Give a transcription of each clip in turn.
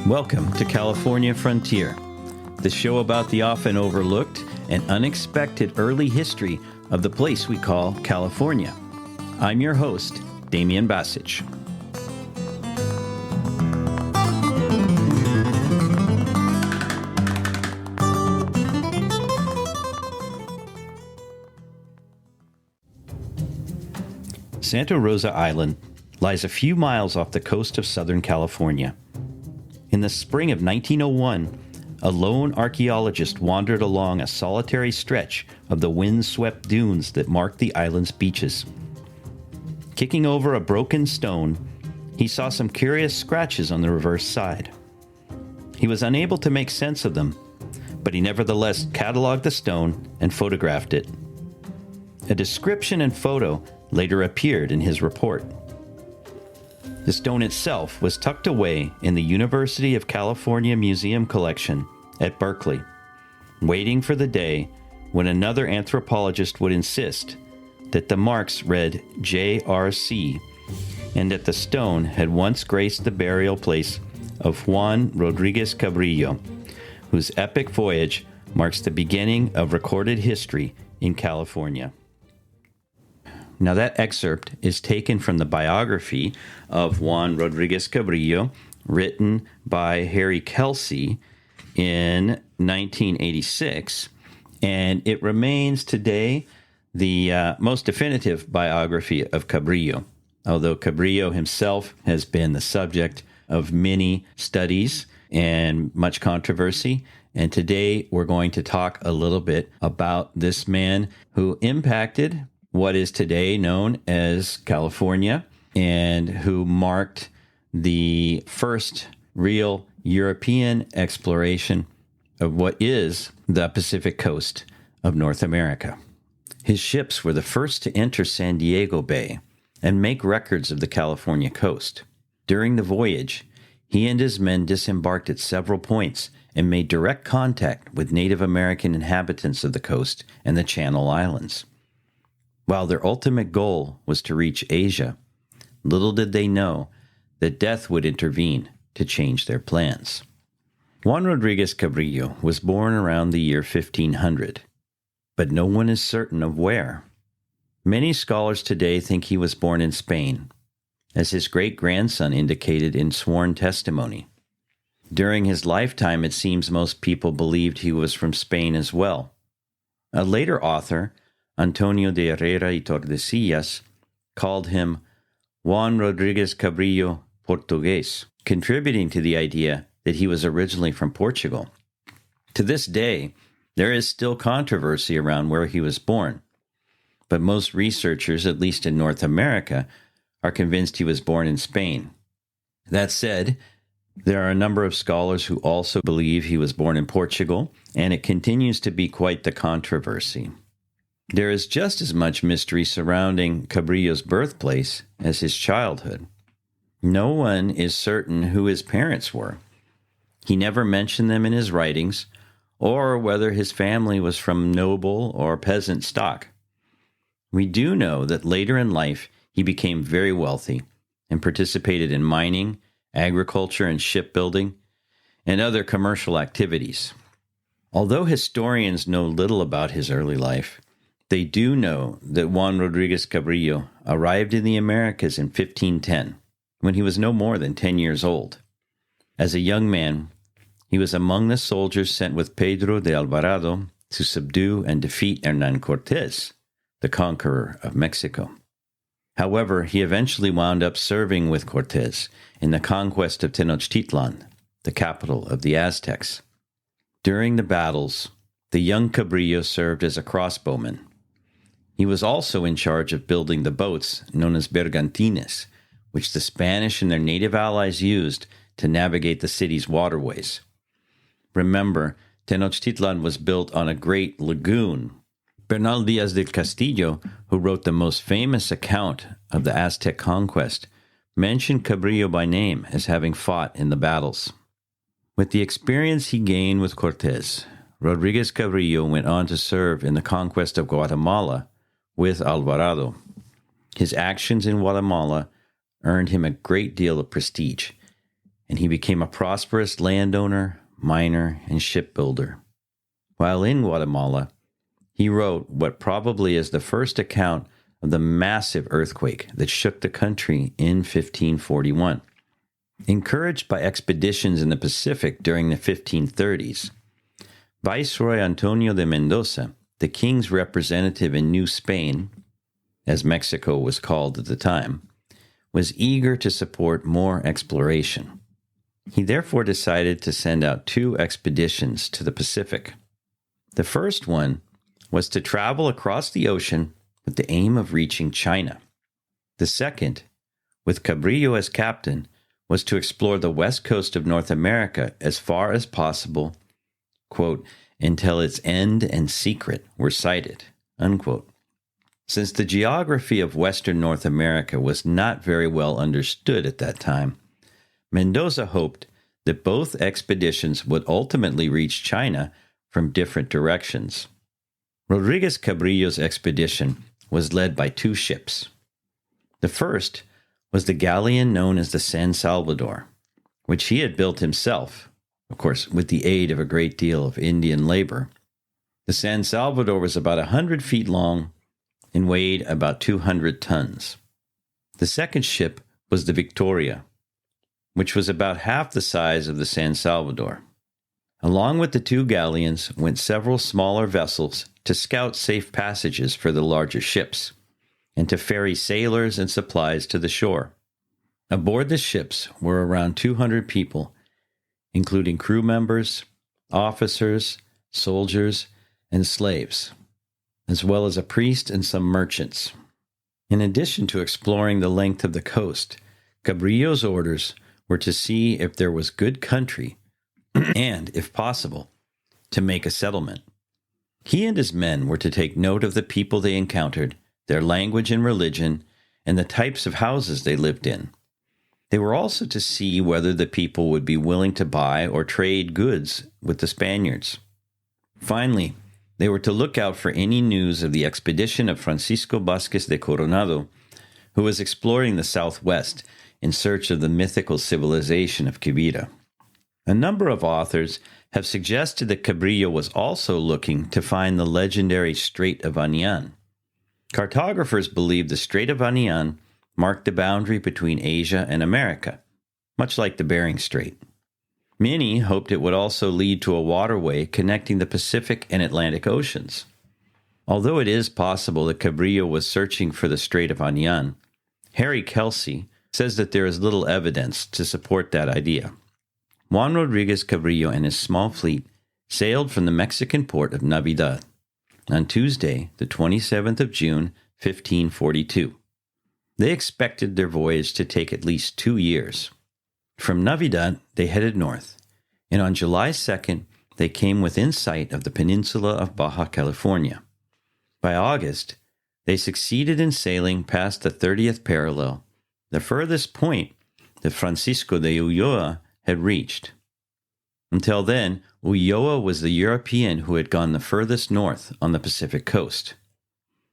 Welcome to California Frontier, the show about the often overlooked and unexpected early history of the place we call California. I'm your host, Damian Basic. Santa Rosa Island lies a few miles off the coast of Southern California. In the spring of 1901, a lone archaeologist wandered along a solitary stretch of the wind-swept dunes that marked the island's beaches. Kicking over a broken stone, he saw some curious scratches on the reverse side. He was unable to make sense of them, but he nevertheless cataloged the stone and photographed it. A description and photo later appeared in his report. The stone itself was tucked away in the University of California Museum collection at Berkeley, waiting for the day when another anthropologist would insist that the marks read JRC and that the stone had once graced the burial place of Juan Rodríguez Cabrillo, whose epic voyage marks the beginning of recorded history in California. Now, that excerpt is taken from the biography of Juan Rodríguez Cabrillo, written by Harry Kelsey in 1986, and it remains today the most definitive biography of Cabrillo, although Cabrillo himself has been the subject of many studies and much controversy. And today we're going to talk a little bit about this man who impacted what is today known as California, and who marked the first real European exploration of what is the Pacific coast of North America. His ships were the first to enter San Diego Bay and make records of the California coast. During the voyage, he and his men disembarked at several points and made direct contact with Native American inhabitants of the coast and the Channel Islands. While their ultimate goal was to reach Asia, little did they know that death would intervene to change their plans. Juan Rodríguez Cabrillo was born around the year 1500, but no one is certain of where. Many scholars today think he was born in Spain, as his great-grandson indicated in sworn testimony. During his lifetime, it seems most people believed he was from Spain as well. A later author, Antonio de Herrera y Tordesillas, called him Juan Rodríguez Cabrillo Portugués, contributing to the idea that he was originally from Portugal. To this day, there is still controversy around where he was born, but most researchers, at least in North America, are convinced he was born in Spain. That said, there are a number of scholars who also believe he was born in Portugal, and it continues to be quite the controversy. There is just as much mystery surrounding Cabrillo's birthplace as his childhood. No one is certain who his parents were. He never mentioned them in his writings, or whether his family was from noble or peasant stock. We do know that later in life he became very wealthy and participated in mining, agriculture, and shipbuilding, and other commercial activities. Although historians know little about his early life, they do know that Juan Rodríguez Cabrillo arrived in the Americas in 1510, when he was no more than 10 years old. As a young man, he was among the soldiers sent with Pedro de Alvarado to subdue and defeat Hernán Cortés, the conqueror of Mexico. However, he eventually wound up serving with Cortés in the conquest of Tenochtitlan, the capital of the Aztecs. During the battles, the young Cabrillo served as a crossbowman. He was also in charge of building the boats known as bergantines, which the Spanish and their native allies used to navigate the city's waterways. Remember, Tenochtitlan was built on a great lagoon. Bernal Díaz del Castillo, who wrote the most famous account of the Aztec conquest, mentioned Cabrillo by name as having fought in the battles. With the experience he gained with Cortés, Rodríguez Cabrillo went on to serve in the conquest of Guatemala with Alvarado. His actions in Guatemala earned him a great deal of prestige, and he became a prosperous landowner, miner, and shipbuilder. While in Guatemala, he wrote what probably is the first account of the massive earthquake that shook the country in 1541. Encouraged by expeditions in the Pacific during the 1530s, Viceroy Antonio de Mendoza, the king's representative in New Spain, as Mexico was called at the time, was eager to support more exploration. He therefore decided to send out 2 expeditions to the Pacific. The first one was to travel across the ocean with the aim of reaching China. The second, with Cabrillo as captain, was to explore the west coast of North America as far as possible, quote, until its end and secret were sighted, unquote. Since the geography of western North America was not very well understood at that time, Mendoza hoped that both expeditions would ultimately reach China from different directions. Rodríguez Cabrillo's expedition was led by 2 ships. The first was the galleon known as the San Salvador, which he had built himself, of course, with the aid of a great deal of Indian labor. The San Salvador was about 100 feet long and weighed about 200 tons. The second ship was the Victoria, which was about half the size of the San Salvador. Along with the 2 galleons went several smaller vessels to scout safe passages for the larger ships, and to ferry sailors and supplies to the shore. Aboard the ships were around 200 people, including crew members, officers, soldiers, and slaves, as well as a priest and some merchants. In addition to exploring the length of the coast, Cabrillo's orders were to see if there was good country and, if possible, to make a settlement. He and his men were to take note of the people they encountered, their language and religion, and the types of houses they lived in. They were also to see whether the people would be willing to buy or trade goods with the Spaniards. Finally, they were to look out for any news of the expedition of Francisco Vázquez de Coronado, who was exploring the southwest in search of the mythical civilization of Quibira. A number of authors have suggested that Cabrillo was also looking to find the legendary Strait of Anian. Cartographers believe the Strait of Anian marked the boundary between Asia and America, much like the Bering Strait. Many hoped it would also lead to a waterway connecting the Pacific and Atlantic Oceans. Although it is possible that Cabrillo was searching for the Strait of Anian, Harry Kelsey says that there is little evidence to support that idea. Juan Rodríguez Cabrillo and his small fleet sailed from the Mexican port of Navidad on Tuesday, the 27th of June, 1542. They expected their voyage to take at least 2 years. From Navidad, they headed north, and on July 2nd, they came within sight of the peninsula of Baja California. By August, they succeeded in sailing past the 30th parallel, the furthest point that Francisco de Ulloa had reached. Until then, Ulloa was the European who had gone the furthest north on the Pacific coast.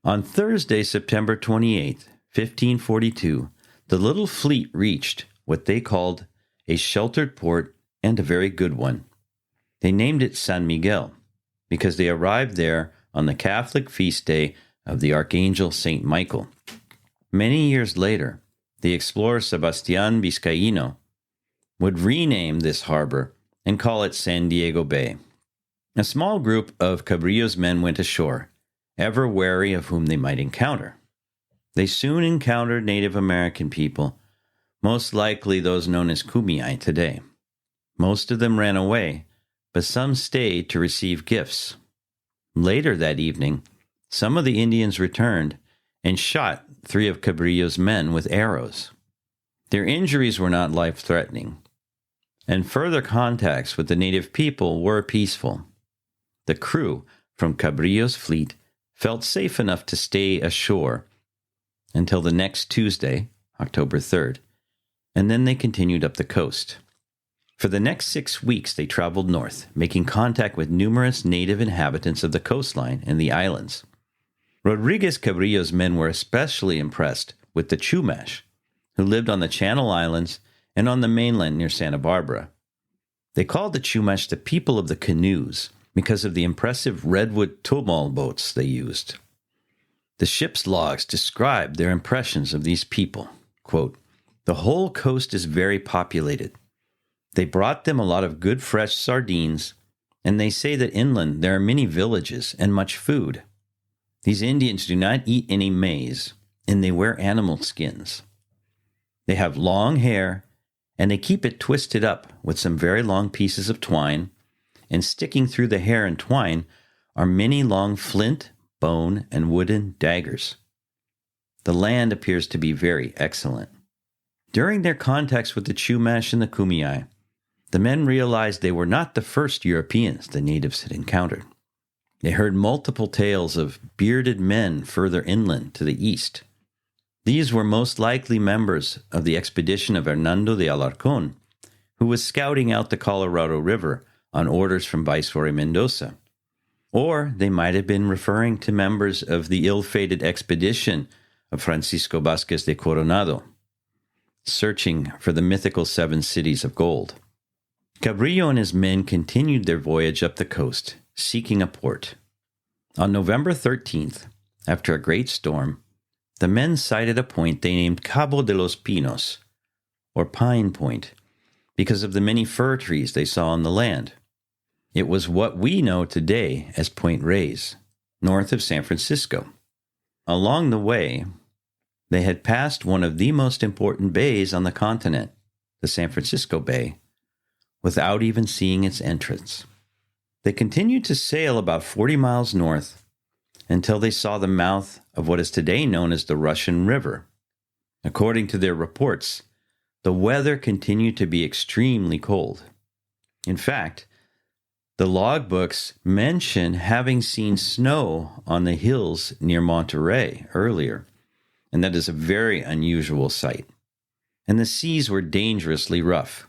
On Thursday, September 28th, 1542, the little fleet reached what they called a sheltered port and a very good one. They named it San Miguel because they arrived there on the Catholic feast day of the Archangel Saint Michael. Many years later, the explorer Sebastián Vizcaíno would rename this harbor and call it San Diego Bay. A small group of Cabrillo's men went ashore, ever wary of whom they might encounter. They soon encountered Native American people, most likely those known as Kumeyaay today. Most of them ran away, but some stayed to receive gifts. Later that evening, some of the Indians returned and shot 3 of Cabrillo's men with arrows. Their injuries were not life-threatening, and further contacts with the native people were peaceful. The crew from Cabrillo's fleet felt safe enough to stay ashore until the next Tuesday, October 3rd, and then they continued up the coast. For the next 6 weeks, they traveled north, making contact with numerous native inhabitants of the coastline and the islands. Rodríguez Cabrillo's men were especially impressed with the Chumash, who lived on the Channel Islands and on the mainland near Santa Barbara. They called the Chumash the people of the canoes because of the impressive redwood tumul boats they used. The ship's logs described their impressions of these people. Quote, "The whole coast is very populated. They brought them a lot of good fresh sardines, and they say that inland there are many villages and much food. These Indians do not eat any maize, and they wear animal skins. They have long hair, and they keep it twisted up with some very long pieces of twine, and sticking through the hair and twine are many long flint, bone, and wooden daggers. The land appears to be very excellent." During their contacts with the Chumash and the Kumeyaay, the men realized they were not the first Europeans the natives had encountered. They heard multiple tales of bearded men further inland to the east. These were most likely members of the expedition of Hernando de Alarcón, who was scouting out the Colorado River on orders from Viceroy Mendoza. Or they might have been referring to members of the ill-fated expedition of Francisco Vázquez de Coronado, searching for the mythical 7 cities of gold. Cabrillo and his men continued their voyage up the coast, seeking a port. On November 13th, after a great storm, the men sighted a point they named Cabo de los Pinos, or Pine Point, because of the many fir trees they saw on the land. It was what we know today as Point Reyes, north of San Francisco. Along the way, they had passed one of the most important bays on the continent, the San Francisco Bay, without even seeing its entrance. They continued to sail about 40 miles north until they saw the mouth of what is today known as the Russian River. According to their reports, the weather continued to be extremely cold. In fact, the logbooks mention having seen snow on the hills near Monterey earlier, and that is a very unusual sight. And the seas were dangerously rough.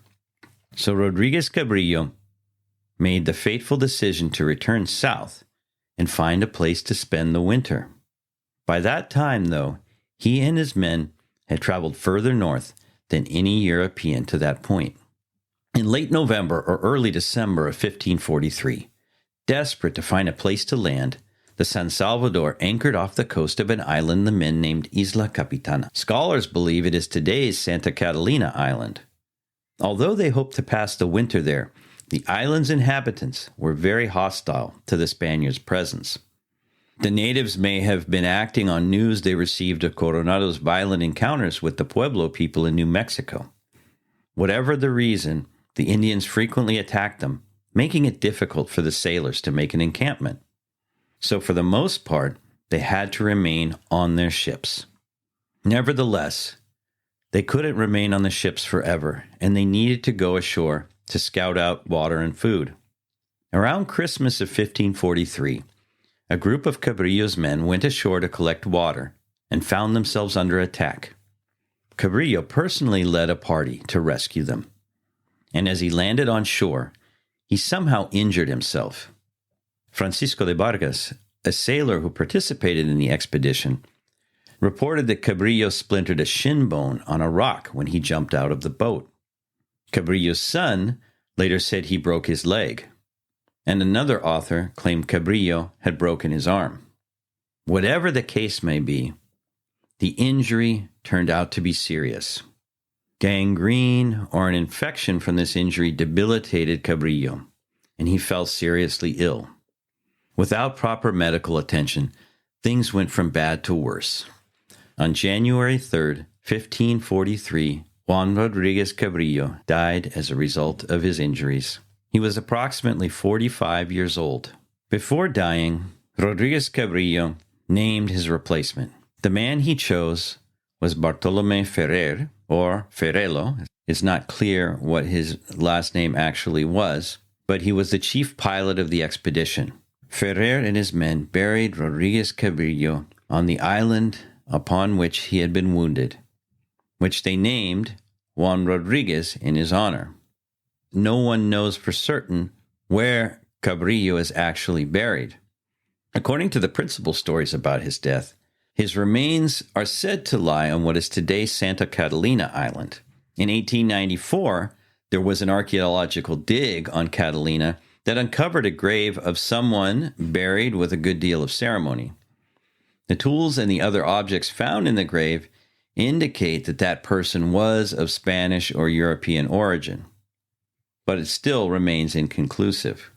So Rodríguez Cabrillo made the fateful decision to return south and find a place to spend the winter. By that time, though, he and his men had traveled further north than any European to that point. In late November or early December of 1543, desperate to find a place to land, the San Salvador anchored off the coast of an island the men named Isla Capitana. Scholars believe it is today's Santa Catalina Island. Although they hoped to pass the winter there, the island's inhabitants were very hostile to the Spaniards' presence. The natives may have been acting on news they received of Coronado's violent encounters with the Pueblo people in New Mexico. Whatever the reason, the Indians frequently attacked them, making it difficult for the sailors to make an encampment. So for the most part, they had to remain on their ships. Nevertheless, they couldn't remain on the ships forever, and they needed to go ashore to scout out water and food. Around Christmas of 1543, a group of Cabrillo's men went ashore to collect water and found themselves under attack. Cabrillo personally led a party to rescue them, and as he landed on shore, he somehow injured himself. Francisco de Vargas, a sailor who participated in the expedition, reported that Cabrillo splintered a shin bone on a rock when he jumped out of the boat. Cabrillo's son later said he broke his leg, and another author claimed Cabrillo had broken his arm. Whatever the case may be, the injury turned out to be serious. Gangrene or an infection from this injury debilitated Cabrillo, and he fell seriously ill. Without proper medical attention, things went from bad to worse. On January 3rd, 1543, Juan Rodríguez Cabrillo died as a result of his injuries. He was approximately 45 years old. Before dying, Rodríguez Cabrillo named his replacement. The man he chose was Bartolomé Ferrer, or Ferrelo. It's not clear what his last name actually was, but he was the chief pilot of the expedition. Ferrer and his men buried Rodríguez Cabrillo on the island upon which he had been wounded, which they named Juan Rodríguez in his honor. No one knows for certain where Cabrillo is actually buried. According to the principal stories about his death, his remains are said to lie on what is today Santa Catalina Island, In 1894, there was an archaeological dig on Catalina that uncovered a grave of someone buried with a good deal of ceremony. The tools and the other objects found in the grave indicate that that person was of Spanish or European origin, but it still remains inconclusive.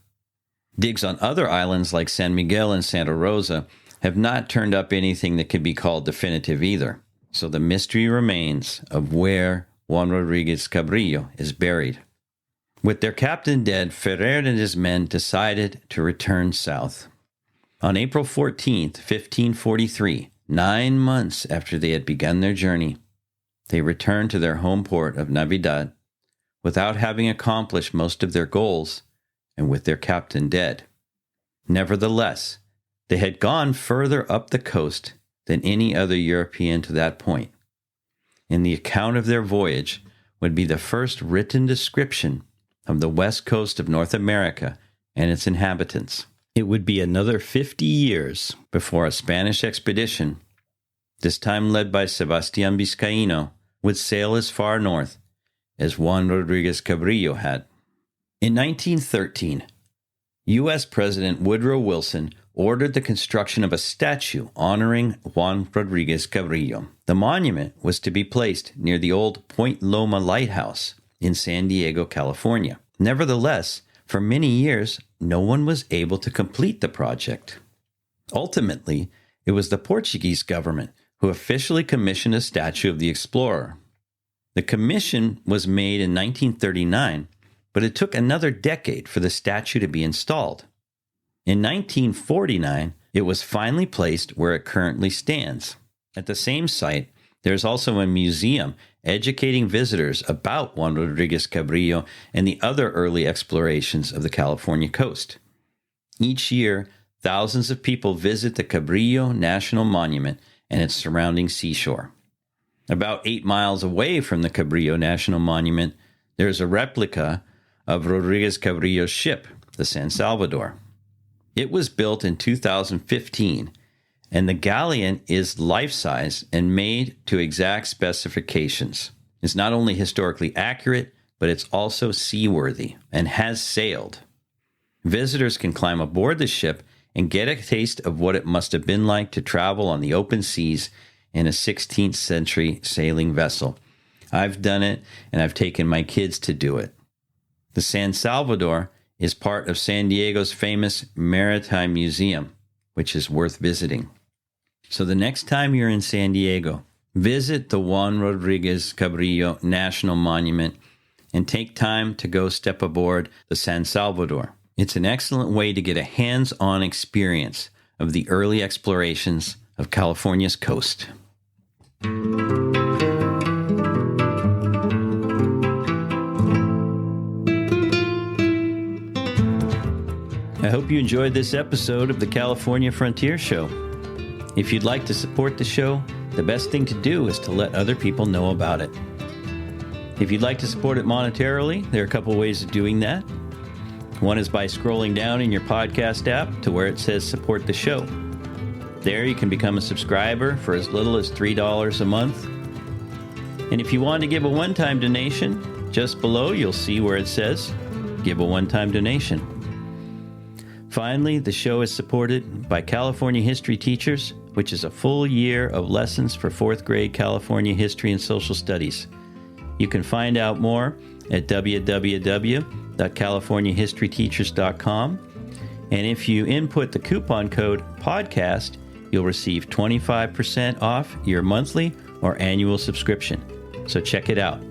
Digs on other islands like San Miguel and Santa Rosa have not turned up anything that can be called definitive either, so the mystery remains of where Juan Rodríguez Cabrillo is buried. With their captain dead, Ferrer and his men decided to return south. On April 14th, 1543, 9 months after they had begun their journey, they returned to their home port of Navidad without having accomplished most of their goals and with their captain dead. Nevertheless, they had gone further up the coast than any other European to that point, and the account of their voyage would be the first written description of the west coast of North America and its inhabitants. It would be another 50 years before a Spanish expedition, this time led by Sebastián Vizcaíno, would sail as far north as Juan Rodríguez Cabrillo had. In 1913, U.S. President Woodrow Wilson ordered the construction of a statue honoring Juan Rodríguez Cabrillo. The monument was to be placed near the old Point Loma Lighthouse in San Diego, California. Nevertheless, for many years, no one was able to complete the project. Ultimately, it was the Portuguese government who officially commissioned a statue of the explorer. The commission was made in 1939, but it took another decade for the statue to be installed. In 1949, it was finally placed where it currently stands. At the same site, there's also a museum educating visitors about Juan Rodríguez Cabrillo and the other early explorations of the California coast. Each year, thousands of people visit the Cabrillo National Monument and its surrounding seashore. About 8 miles away from the Cabrillo National Monument, there is a replica of Rodríguez Cabrillo's ship, the San Salvador. It was built in 2015, and the galleon is life-size and made to exact specifications. It's not only historically accurate, but it's also seaworthy and has sailed. Visitors can climb aboard the ship and get a taste of what it must have been like to travel on the open seas in a 16th century sailing vessel. I've done it, and I've taken my kids to do it. The San Salvador is part of San Diego's famous Maritime Museum, which is worth visiting. So the next time you're in San Diego, visit the Juan Rodríguez Cabrillo National Monument and take time to go step aboard the San Salvador. It's an excellent way to get a hands-on experience of the early explorations of California's coast. I hope you enjoyed this episode of the California Frontier Show. If you'd like to support the show, the best thing to do is to let other people know about it. If you'd like to support it monetarily, there are a couple ways of doing that. One is by scrolling down in your podcast app to where it says support the show. There you can become a subscriber for as little as $3 a month. And if you want to give a one-time donation, just below you'll see where it says give a one-time donation. Finally, the show is supported by California History Teachers, which is a full year of lessons for 4th grade California history and social studies. You can find out more at www.californiahistoryteachers.com. And if you input the coupon code PODCAST, you'll receive 25% off your monthly or annual subscription. So check it out.